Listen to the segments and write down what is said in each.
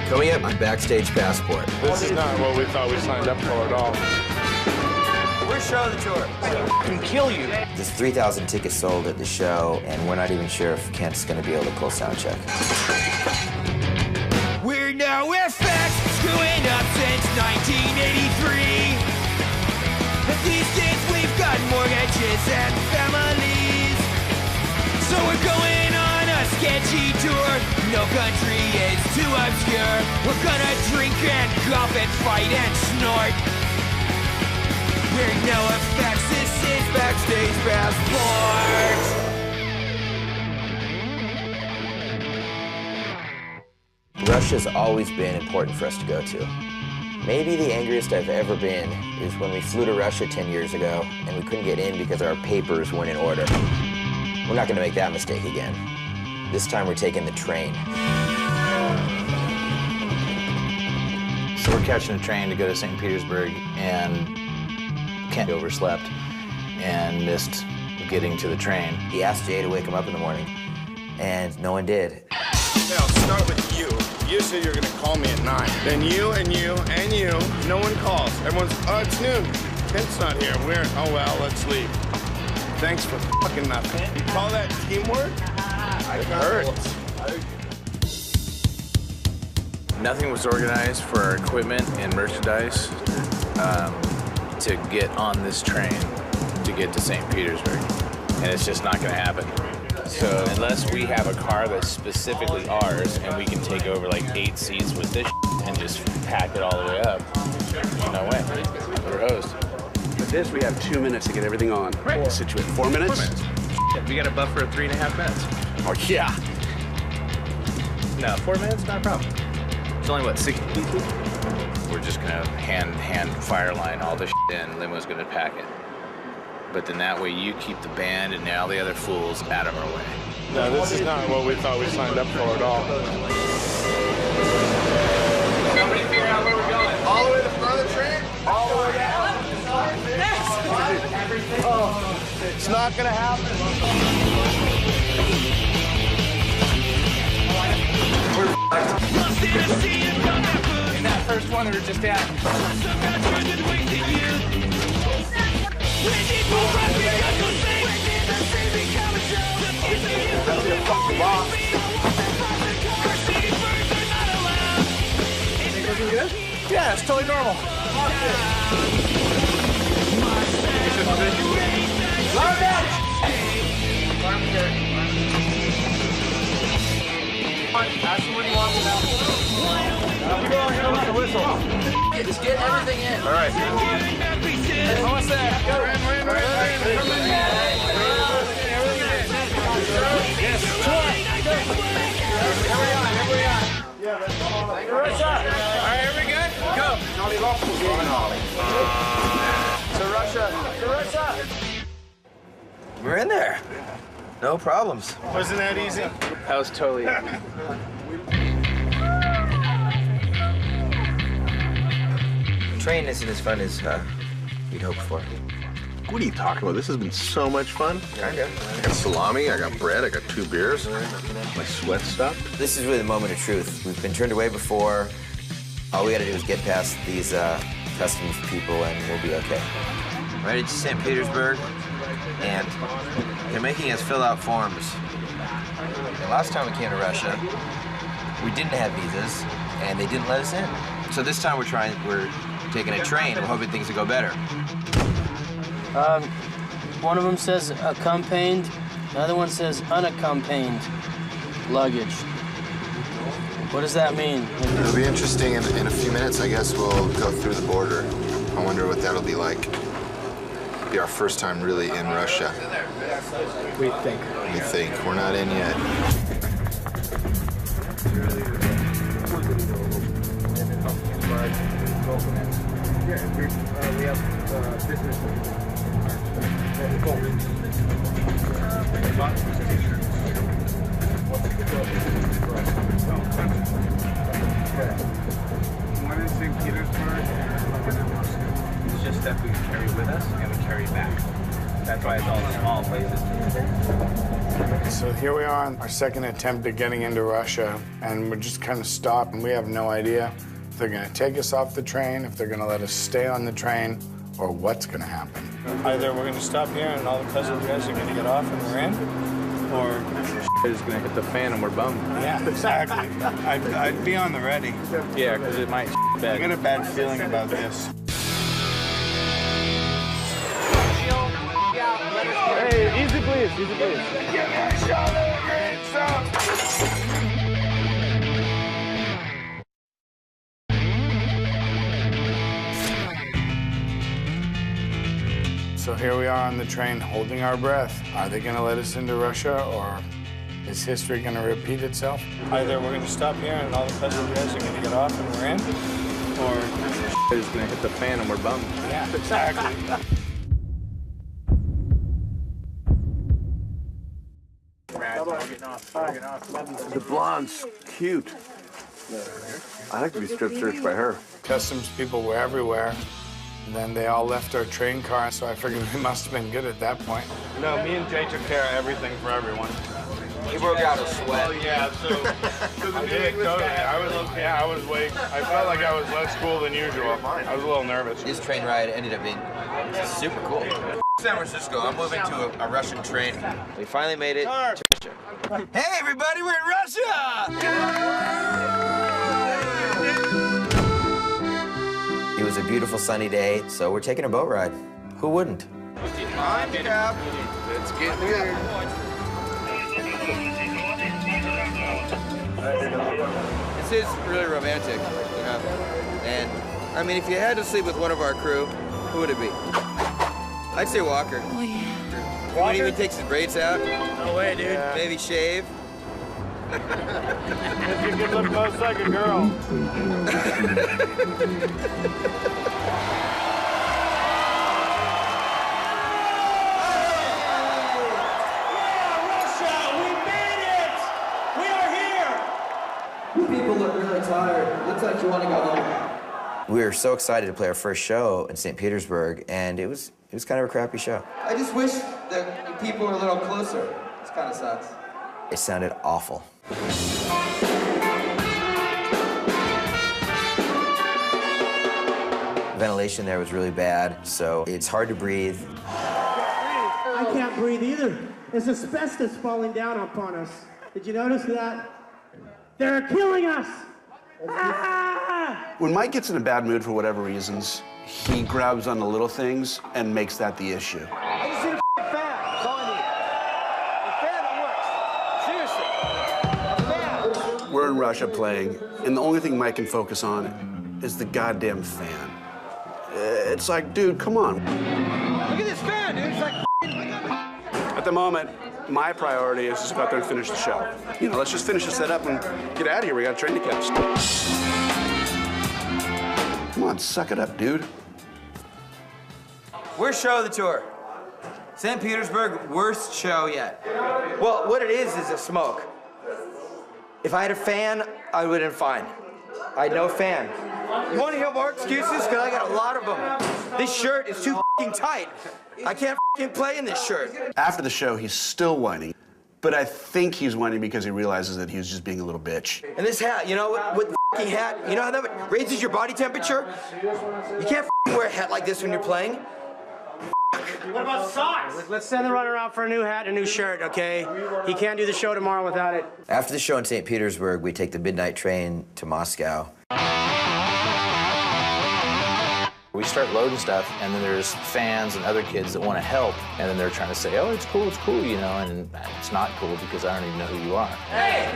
Coming up on Backstage Passport. This is not what we thought we signed up for at all. We're showing the tour. I can kill you. There's 3,000 tickets sold at the show, and we're not even sure if Kent's going to be able to pull sound check. We're NOFX, screwing up since 1983. These days we've got mortgages and families. So we're going on a sketchy tour. No country is too obscure. We're gonna drink and golf and fight and snort. We're NOFX, this is Backstage Passport. Russia's always been important for us to go to. Maybe the angriest I've ever been is when we flew to Russia 10 years ago and we couldn't get in because our papers weren't in order. We're not going to make that mistake again. This time we're taking the train. So we're catching a train to go to St. Petersburg, and Kent overslept and missed getting to the train. He asked Jay to wake him up in the morning, and no one did. Yeah, I'll start with you. You said you're gonna call me at 9. Then you and you and you. No one calls. Everyone's, oh, it's noon. Kent's not here. We're, oh well, let's leave. Thanks for fucking nothing. You call that teamwork? It hurts. Nothing was organized for our equipment and merchandise to get on this train to get to St. Petersburg. And it's just not gonna happen. So unless we have a car that's specifically ours and we can take over like 8 seats with this and just pack it all the way up, no way. We're hosed. With this, we have 2 minutes to get everything on. Right. Situate 4 minutes? 4 minutes. We got a buffer of 3.5 minutes. Oh, yeah. No, 4 minutes, not a problem. It's only, what, 60 people? We're just gonna hand fire line all this in, limo's gonna pack it. But then that way you keep the band and all the other fools out of our way. No, this is not what we thought we signed up for at all. Somebody figure out where we're going. All the way to the front of the train? All the way down. Oh, it's not gonna happen. In that first one, we were just at. Yeah, it's totally normal. Just get everything in. All right. Almost there. To Russia. We're in there. No problems. Wasn't that easy? That was totally Train isn't as fun as we'd hoped for. What are you talking about? This has been so much fun. I got salami, I got bread, I got 2 beers. My sweat stopped. This is really the moment of truth. We've been turned away before. All we gotta do is get past these customs people and we'll be okay. Right to St. Petersburg, and they're making us fill out forms. The last time we came to Russia, we didn't have visas, and they didn't let us in. So this time we're taking a train, and we're hoping things will go better. One of them says accompanied, the other one says unaccompanied luggage. What does that mean? It'll be interesting in a few minutes. I guess we'll go through the border. I wonder what that'll be like. It'll be our first time really in Russia. We think. We think. We're not in yet. One in St. Petersburg and It's just stuff we can carry with us and we carry back. That's why it's all small places. So here we are on our second attempt at getting into Russia, and we're just kind of stopped, and we have no idea if they're gonna take us off the train, if they're gonna let us stay on the train, or what's gonna happen. Either we're gonna stop here and all the passenger guys are gonna get off and we're in, or shit is gonna hit the fan and we're bummed. yeah, exactly. I'd be on the ready. Yeah, because it might I got a bad feeling about this. Hey, easy please, easy please. Give me a shoulder, hands up. So here we are on the train holding our breath. Are they gonna let us into Russia, or is history gonna repeat itself? Either we're gonna stop here and all the passenger guys are gonna get off and we're in, or shit is gonna hit the fan and we're bummed. yeah, exactly. The blonde's cute. I like to be strip searched by her. Customs people were everywhere. And then they all left our train car, so I figured we must have been good at that point. No, me and Jay took care of everything for everyone. He broke out a sweat. Oh, yeah, so I did, totally. I felt like I was less cool than usual. I was a little nervous. This train ride ended up being super cool. San Francisco, I'm moving to a Russian train. We finally made it to Russia. Hey, everybody, we're in Russia! It was a beautiful sunny day, so we're taking a boat ride. Who wouldn't? I'm Cap. Let's get weird. This is really romantic, you know? And, I mean, if you had to sleep with one of our crew, who would it be? I'd say Walker. Oh, yeah. He wouldn't even take his braids out. No way, dude. Yeah. Maybe shave. You could look most like a girl. People look really tired. Looks like you want to go home. We were so excited to play our first show in St. Petersburg, and it was kind of a crappy show. I just wish that people were a little closer. This kind of sucks. It sounded awful. Ventilation there was really bad, so it's hard to breathe. I can't breathe either. There's asbestos falling down upon us. Did you notice that? They're killing us! Ah! When Mike gets in a bad mood for whatever reasons, he grabs on the little things and makes that the issue. I just need a fan. That's all I need. A fan that works. Seriously. A fan. We're in Russia playing, and the only thing Mike can focus on is the goddamn fan. It's like, dude, come on. Look at this fan, dude. It's like At the moment, my priority is just go out there and finish the show. You know, let's just finish the setup and get out of here. We got a train to catch. Come on, suck it up, dude. Worst show of the tour. St. Petersburg, worst show yet. Well, what it is a smoke. If I had a fan, I would have been fine. I had no fan. You want to hear more excuses? Because I got a lot of them. This shirt is too f***ing tight. I can't f***ing play in this shirt. After the show, he's still whining, but I think he's whining because he realizes that he was just being a little bitch. And this hat, you know, with the f***ing hat, you know how that raises your body temperature? You can't f***ing wear a hat like this when you're playing. What about socks? Let's send the runner out for a new hat and a new shirt, okay? He can't do the show tomorrow without it. After the show in St. Petersburg, we take the midnight train to Moscow. We start loading stuff, and then there's fans and other kids that want to help, and then they're trying to say, oh, it's cool, you know, and it's not cool because I don't even know who you are. Hey!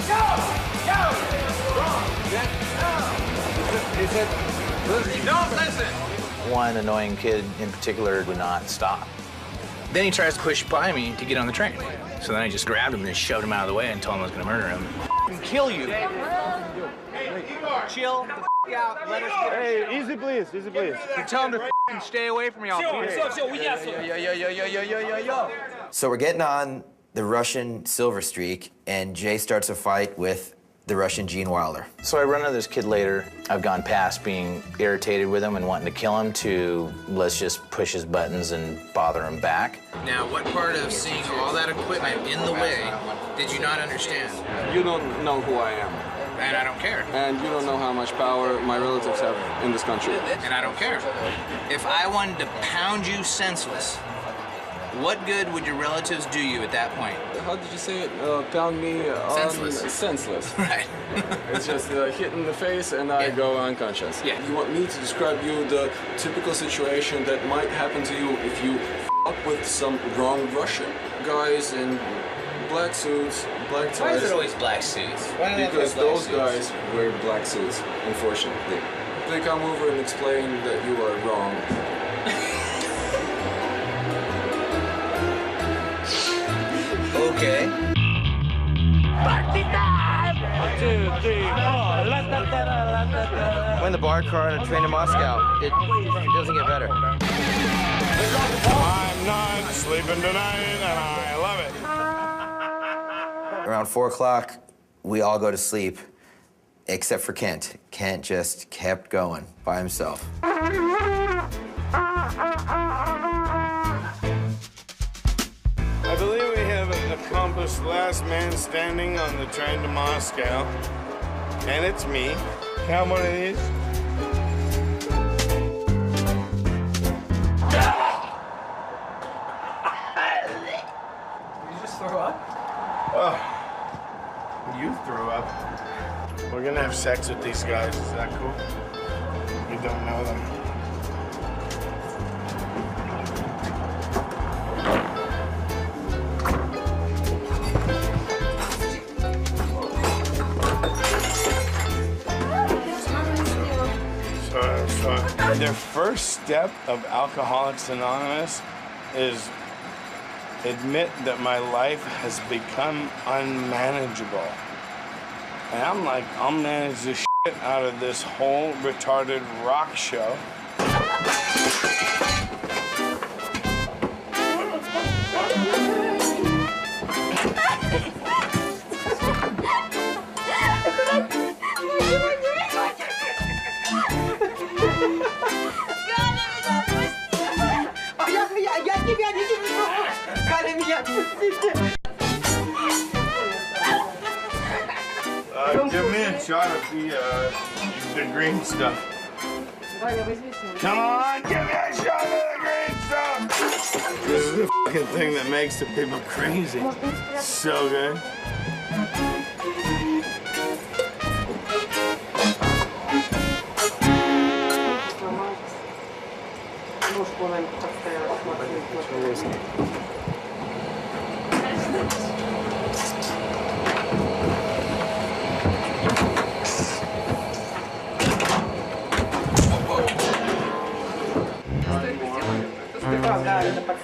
Go! Don't listen! One annoying kid in particular would not stop. Then he tries to push by me to get on the train. So then I just grabbed him and just shoved him out of the way and told him I was going to murder him. Kill you. Chill the out. Let us get Hey, easy please, easy please. tell him to stay away from y'all. So we're getting on the Russian silver streak, and Jay starts a fight with the Russian Gene Wilder. So I run into this kid later. I've gone past being irritated with him and wanting to kill him to let's just push his buttons and bother him back. Now, what part of seeing all that equipment in the way did you not understand? You don't know who I am. And I don't care. And you don't know how much power my relatives have in this country. And I don't care. If I wanted to pound you senseless, what good would your relatives do you at that point? How did you say it? Pound me senseless. Senseless. Right. It's just hit in the face and I go unconscious. Yeah. You want me to describe you the typical situation that might happen to you if you up with some wrong Russian guys in black suits, black ties. Why is it always black suits? Because those guys wear black suits, unfortunately. They come over and explain that you are wrong. Okay. Party time! 1, 2, 3, 4. When the bar car on a train to Moscow, it doesn't get better. I'm not sleeping tonight, and I love it. Around 4 o'clock, we all go to sleep, except for Kent. Kent just kept going by himself. I believe we have accomplished last man standing on the train to Moscow, and it's me. Have one of these? Did you just throw up? Oh, you threw up. We're gonna have sex with these guys. Is that cool? You don't know them. Their first step of Alcoholics Anonymous is admit that my life has become unmanageable. And I'm like, I'll manage the shit out of this whole retarded rock show. Give me a shot of the green stuff. Come on, give me a shot of the green stuff. This is the fucking thing that makes the people crazy. So good.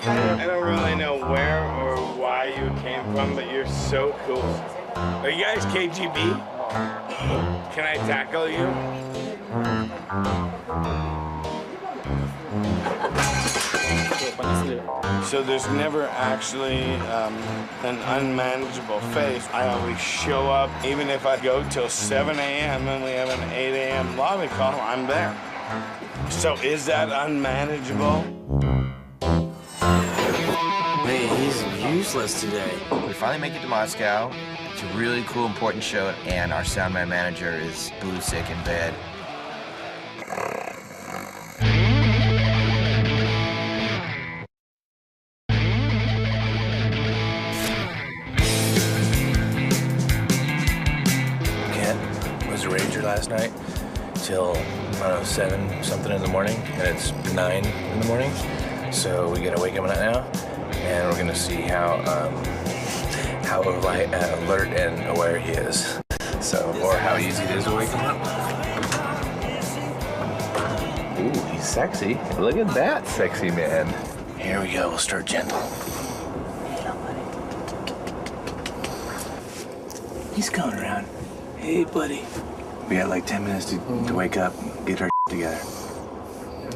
I don't really know where or why you came from, but you're so cool. Are you guys KGB? Can I tackle you? So there's never actually an unmanageable face. I always show up, even if I go till 7 a.m. and we have an 8 a.m. lobby call, I'm there. So is that unmanageable? Hey, he's useless today. We finally make it to Moscow. It's a really cool, important show, and our sound man manager is boo sick in bed. Kent was a rager last night till, I don't know, 7 something in the morning, and it's 9 in the morning. So we gotta wake him up now, and we're gonna see how alert and aware he is. So, or how easy it is to wake him up. Ooh, he's sexy. Look at that sexy man. Here we go, we'll start gentle. He's coming around. Hey, buddy. We got like 10 minutes to wake up, get our together.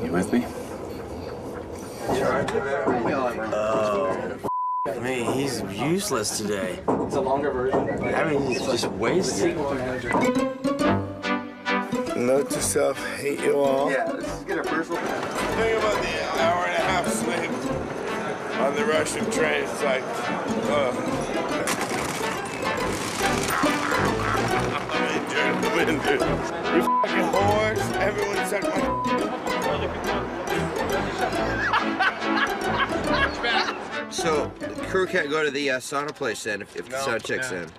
You with me? mean, he's useless today. It's a longer version. I mean, he's just wasted. Note to self, hate you all. Yeah, let's just get a personal. Think about the hour and a half sleep on the Russian train. It's like, dude. You fucking whores. Everyone suck my. So, the crew can't go to the sauna place then if the sound check's in.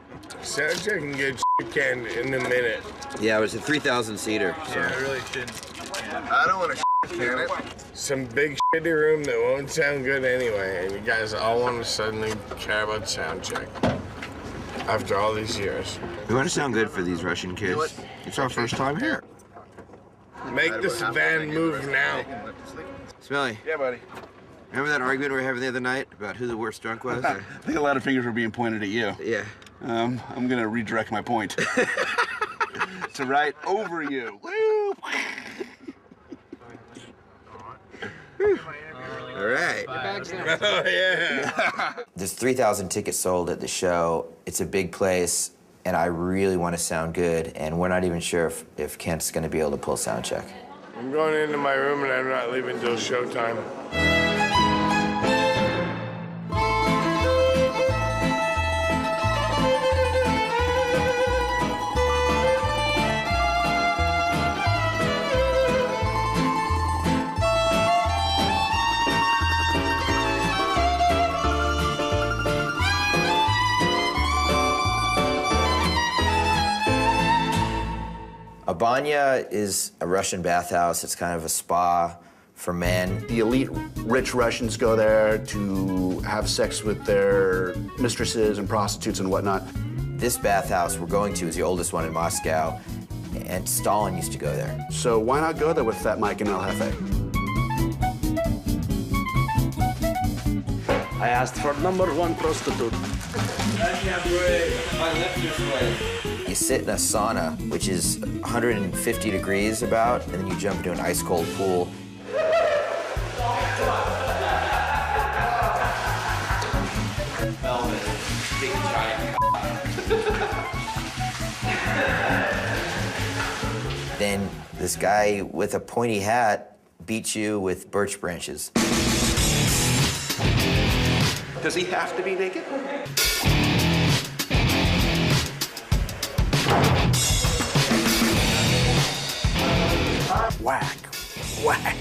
Sound check can get canned in a minute. Yeah, it was a 3,000 seater. So. Yeah, I really shouldn't. I don't want to can it. Some big shitty room that won't sound good anyway, and you guys all want to suddenly care about sound check after all these years. We want to sound good for these Russian kids. It's our first time here. Make this van move now. Smelly. Yeah, buddy. Remember that argument we were having the other night about who the worst drunk was? I think a lot of fingers were being pointed at you. Yeah. I'm gonna redirect my point. To right over you. Woo! All right. Oh, yeah. There's 3,000 tickets sold at the show. It's a big place, and I really want to sound good, and we're not even sure if Kent's going to be able to pull sound check. I'm going into my room and I'm not leaving till showtime. A banya is a Russian bathhouse. It's kind of a spa for men. The elite rich Russians go there to have sex with their mistresses and prostitutes and whatnot. This bathhouse we're going to is the oldest one in Moscow, and Stalin used to go there. So why not go there with Fat Mike and El Jefe? I asked for #1 prostitute. You sit in a sauna, which is 150 degrees about, and then you jump into an ice-cold pool. Then this guy with a pointy hat beats you with birch branches. Does he have to be naked? Whack, whack.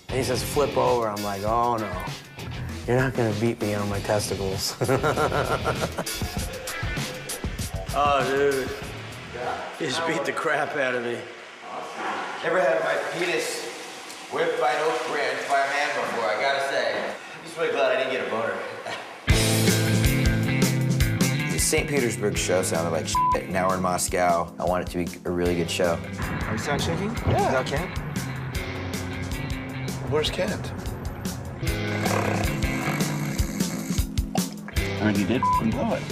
And he says, flip over. I'm like, oh no. You're not gonna beat me on my testicles. Oh, dude. You just beat the crap out of me. Never had my penis whipped by an oak branch by a man before, I gotta say. I'm just really glad I didn't get a boner. The St. Petersburg show sounded like shit. Now we're in Moscow. I want it to be a really good show. Are we sound checking? Yeah. Without Kent? Where's Kent? I mean, he did blow it.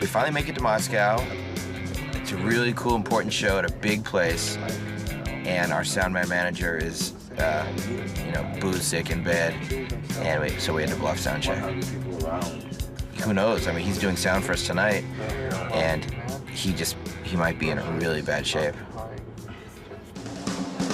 We finally make it to Moscow. It's a really cool, important show at a big place. And our sound manager is, booze sick in bed. And so we had to bluff sound check. Who knows? I mean, he's doing sound for us tonight. And he might be in a really bad shape.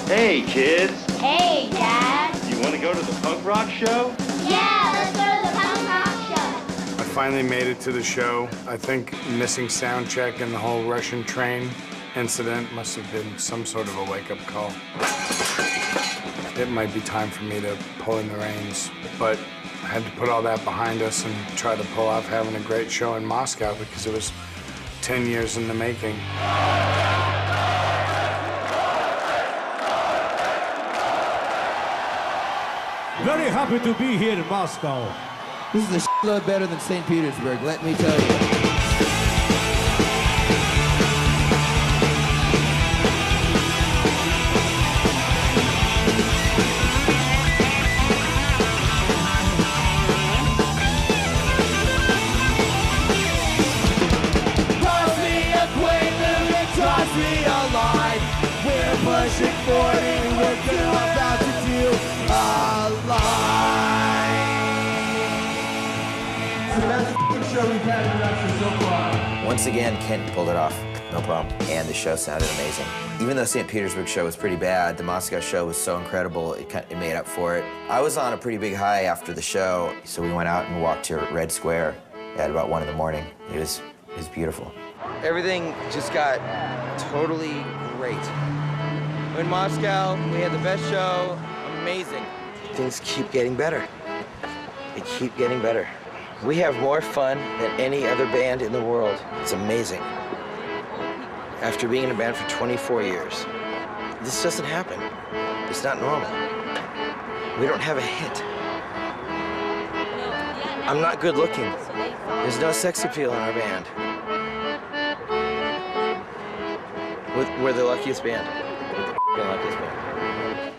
Hey, kids. Hey, Dad. You want to go to the punk rock show? Yeah, let's go to the punk rock show. I finally made it to the show. I think missing sound check and the whole Russian train incident must have been some sort of a wake-up call. It might be time for me to pull in the reins, but I had to put all that behind us and try to pull off having a great show in Moscow because it was 10 years in the making. Very happy to be here in Moscow. This is a shitload better than St. Petersburg, let me tell you. Toss me a Quaalude, toss me a line. We're pushing 40, we're about to do a line. Once again, Kent pulled it off, no problem. And the show sounded amazing. Even though St. Petersburg show was pretty bad, the Moscow show was so incredible, it made up for it. I was on a pretty big high after the show, so we went out and walked to Red Square at about 1 in the morning. It was beautiful. Everything just got totally great. In Moscow, we had the best show, amazing. Things keep getting better. They keep getting better. We have more fun than any other band in the world. It's amazing. After being in a band for 24 years, this doesn't happen. It's not normal. We don't have a hit. I'm not good looking. There's no sex appeal in our band. We're the luckiest band. We're the luckiest band.